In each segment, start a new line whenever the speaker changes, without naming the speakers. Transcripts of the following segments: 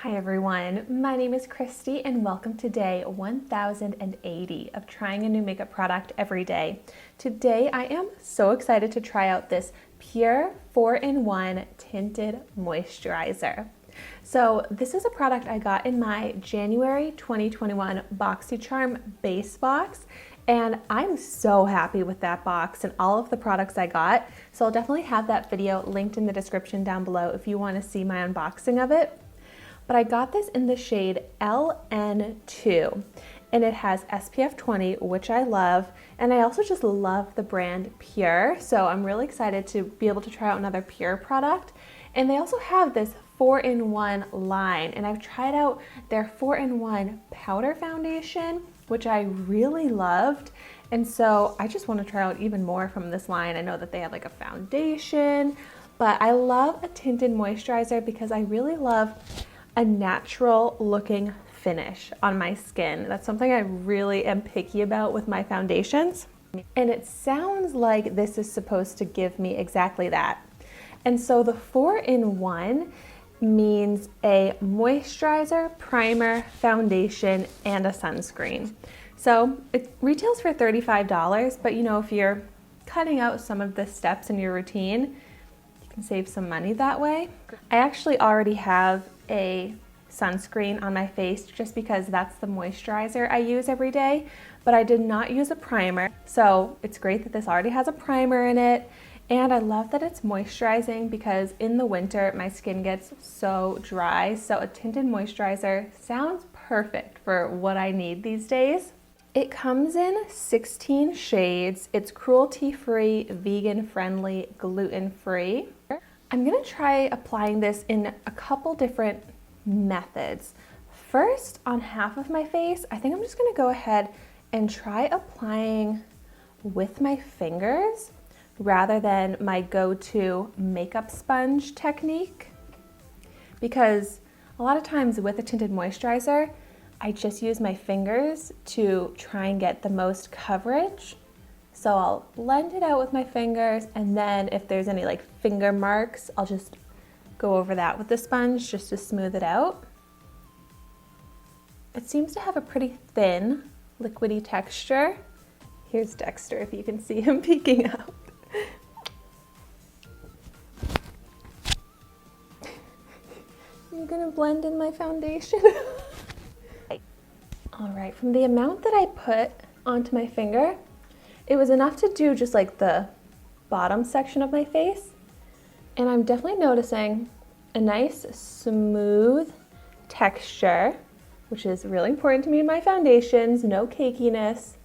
Hi everyone, my name is Christy and welcome to day 1080 of trying a new makeup product every day. Today I am so excited to try out this PUR 4-in-1 Tinted Moisturizer. So this is a product I got in my January 2021 Boxycharm base box, and I'm so happy with that box and all of the products I got. So I'll definitely have that video linked in the description down below if you want to see my unboxing of it. But I got this in the shade LN2, and it has SPF 20, which I love, and I also just love the brand PUR, so I'm really excited to be able to try out another PUR product. And they also have this 4-in-1 line, and I've tried out their 4-in-1 powder foundation, which I really loved, and so I just want to try out even more from this line. I know that they have like a foundation, but I love a tinted moisturizer because I really love a natural looking finish on my skin. That's something I really am picky about with my foundations. And it sounds like this is supposed to give me exactly that. And so the 4-in-1 means a moisturizer, primer, foundation, and a sunscreen. So it retails for $35, but you know, if you're cutting out some of the steps in your routine, you can save some money that way. I actually already have a sunscreen on my face just because that's the moisturizer I use every day, but I did not use a primer. So it's great that this already has a primer in it, and I love that it's moisturizing because in the winter my skin gets so dry, so a tinted moisturizer sounds perfect for what I need these days. It comes in 16 shades. It's cruelty-free, vegan-friendly, gluten-free. I'm gonna try applying this in a couple different methods. First, on half of my face, I think I'm just gonna go ahead and try applying with my fingers rather than my go-to makeup sponge technique, because a lot of times with a tinted moisturizer, I just use my fingers to try and get the most coverage. So I'll blend it out with my fingers, and then if there's any like finger marks, I'll just go over that with the sponge just to smooth it out. It seems to have a pretty thin, liquidy texture. Here's Dexter, if you can see him peeking out. You're gonna blend in my foundation. All right, from the amount that I put onto my finger, it was enough to do just like the bottom section of my face. And I'm definitely noticing a nice smooth texture, which is really important to me in my foundations, no cakiness,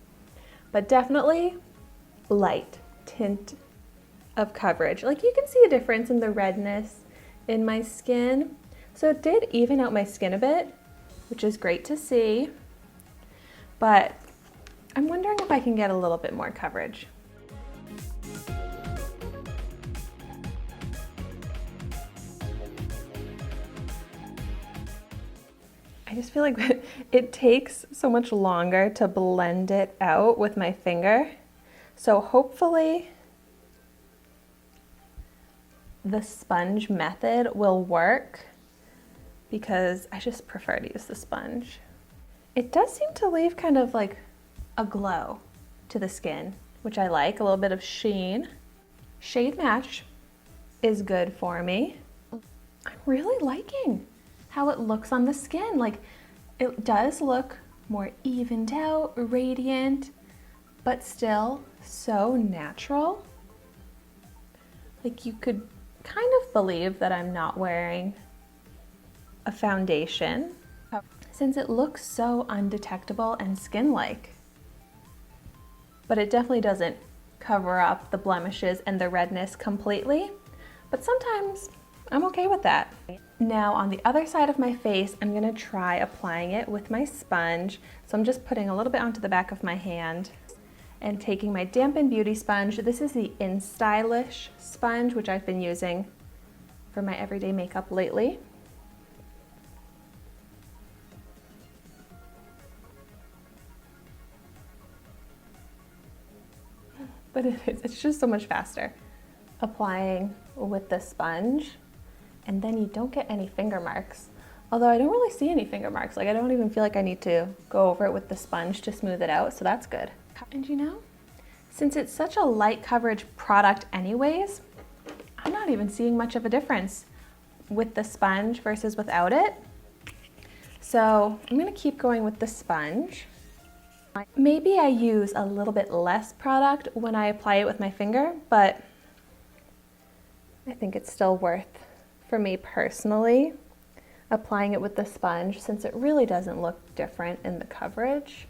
but definitely light tint of coverage. Like you can see a difference in the redness in my skin. So it did even out my skin a bit, which is great to see, but I'm wondering if I can get a little bit more coverage. I just feel like it takes so much longer to blend it out with my finger. So hopefully the sponge method will work because I just prefer to use the sponge. It does seem to leave kind of like a glow to the skin, which I like, a little bit of sheen. Shade match is good for me. I'm really liking how it looks on the skin. Like it does look more evened out, radiant, but still so natural. Like you could kind of believe that I'm not wearing a foundation since it looks so undetectable and skin-like. But it definitely doesn't cover up the blemishes and the redness completely, but sometimes I'm okay with that. Now on the other side of my face, I'm gonna try applying it with my sponge. So I'm just putting a little bit onto the back of my hand and taking my dampened beauty sponge. This is the InStylish sponge, which I've been using for my everyday makeup lately. But it's just so much faster applying with the sponge, and then you don't get any finger marks Although I don't really see any finger marks. Like I don't even feel like I need to go over it with the sponge to smooth it out, so that's good. And you know, since it's such a light coverage product anyways, I'm not even seeing much of a difference with the sponge versus without it. So I'm gonna keep going with the sponge. Maybe I use a little bit less product when I apply it with my finger, but I think it's still worth, for me personally, applying it with the sponge since it really doesn't look different in the coverage.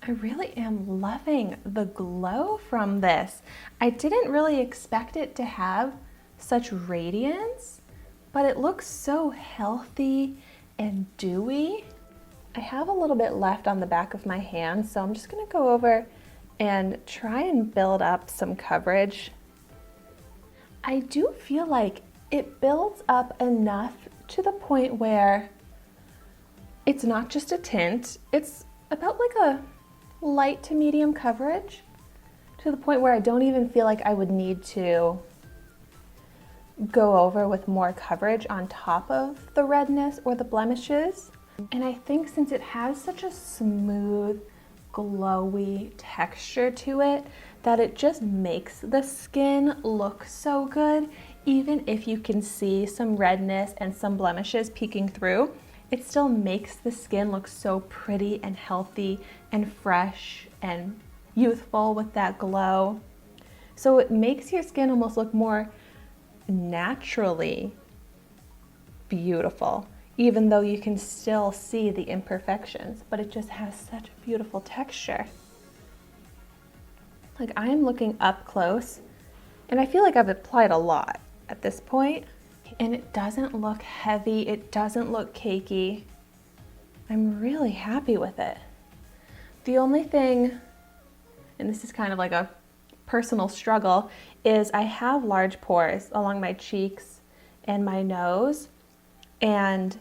I really am loving the glow from this. I didn't really expect it to have such radiance, but it looks so healthy and dewy. I have a little bit left on the back of my hand, so I'm just gonna go over and try and build up some coverage. I do feel like it builds up enough to the point where it's not just a tint, it's about like a light to medium coverage, to the point where I don't even feel like I would need to go over with more coverage on top of the redness or the blemishes. And I think since it has such a smooth, glowy texture to it, that it just makes the skin look so good. Even if you can see some redness and some blemishes peeking through, it still makes the skin look so pretty and healthy and fresh and youthful with that glow. So it makes your skin almost look more naturally beautiful, even though you can still see the imperfections, but it just has such a beautiful texture. Like I am looking up close and I feel like I've applied a lot at this point, and it doesn't look heavy, it doesn't look cakey. I'm really happy with it. The only thing, and this is kind of like a personal struggle, is I have large pores along my cheeks and my nose, and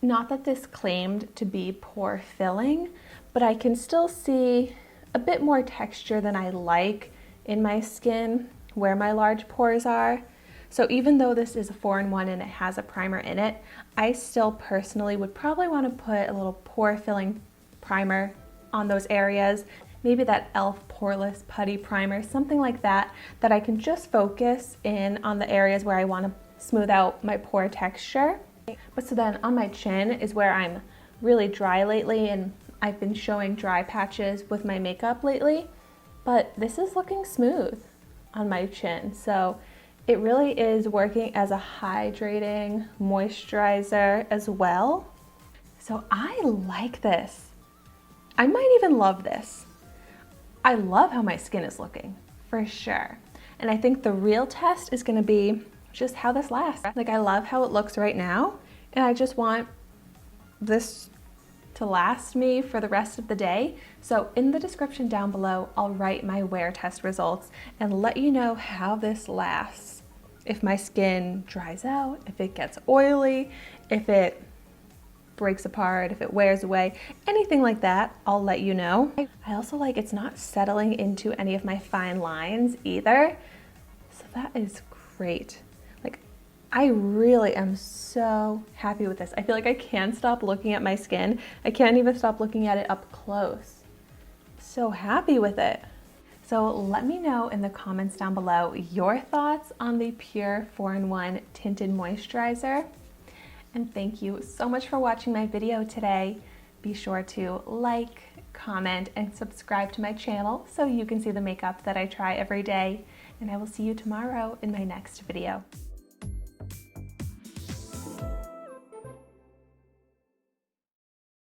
not that this claimed to be pore filling, but I can still see a bit more texture than I like in my skin where my large pores are. So even though this is a 4-in-1 and it has a primer in it, I still personally would probably want to put a little pore filling primer on those areas. Maybe that e.l.f. Poreless Putty Primer, something like that, that I can just focus in on the areas where I want to smooth out my pore texture. But so then on my chin is where I'm really dry lately, and I've been showing dry patches with my makeup lately, but this is looking smooth on my chin. So it really is working as a hydrating moisturizer as well. So I like this. I might even love this. I love how my skin is looking, for sure. And I think the real test is gonna be just how this lasts. Like I love how it looks right now, and I just want this to last me for the rest of the day. So in the description down below, I'll write my wear test results and let you know how this lasts. If my skin dries out, if it gets oily, if it breaks apart, if it wears away, anything like that, I'll let you know. I also like it's not settling into any of my fine lines either. So that is great. Like I really am so happy with this. I feel like I can't stop looking at my skin. I can't even stop looking at it up close. So happy with it. So let me know in the comments down below your thoughts on the PUR 4-in-1 Tinted Moisturizer. And thank you so much for watching my video today. Be sure to like, comment, and subscribe to my channel so you can see the makeup that I try every day. And I will see you tomorrow in my next video.